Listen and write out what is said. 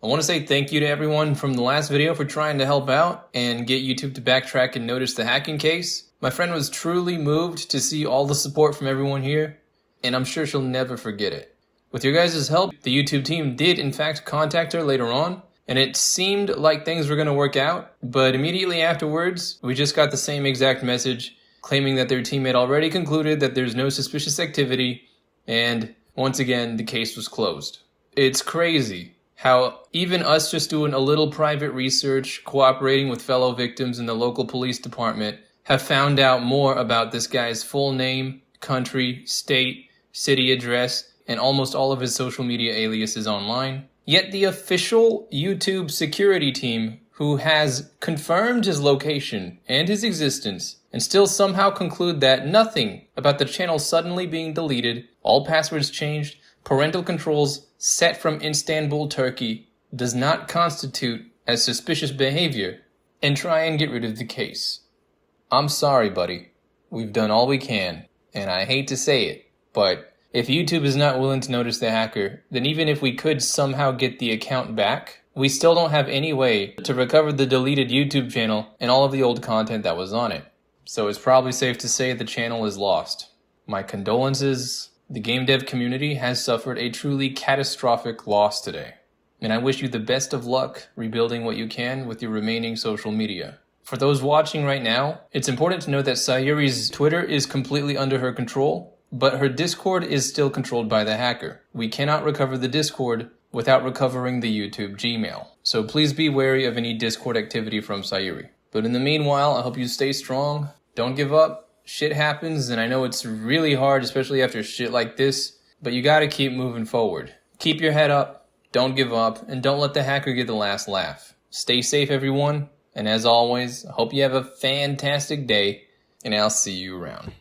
I want to say thank you to everyone from the last video for trying to help out and get YouTube to backtrack and notice the hacking case. My friend was truly moved to see all the support from everyone here, and I'm sure she'll never forget it. With your guys' help, the YouTube team did in fact contact her later on, and it seemed like things were going to work out, but immediately afterwards, we just got the same exact message claiming that their team had already concluded that there's no suspicious activity, and once again, the case was closed. It's crazy how even us just doing a little private research, cooperating with fellow victims in the local police department, have found out more about this guy's full name, country, state, city address, and almost all of his social media aliases online. Yet the official YouTube security team, who has confirmed his location and his existence, and still somehow conclude that nothing about the channel suddenly being deleted, all passwords changed, parental controls set from Istanbul, Turkey, does not constitute as suspicious behavior, and try and get rid of the case. I'm sorry, buddy. We've done all we can, and I hate to say it, but if YouTube is not willing to notice the hacker, then even if we could somehow get the account back, we still don't have any way to recover the deleted YouTube channel and all of the old content that was on it. So it's probably safe to say the channel is lost. My condolences. The game dev community has suffered a truly catastrophic loss today, and I wish you the best of luck rebuilding what you can with your remaining social media. For those watching right now, it's important to know that Sayuri's Twitter is completely under her control, but her Discord is still controlled by the hacker. We cannot recover the Discord without recovering the YouTube Gmail, so please be wary of any Discord activity from Sayuri. But in the meanwhile, I hope you stay strong, don't give up. Shit happens, and I know it's really hard, especially after shit like this, but you gotta keep moving forward. Keep your head up, don't give up, and don't let the hacker get the last laugh. Stay safe, everyone, and as always, I hope you have a fantastic day, and I'll see you around.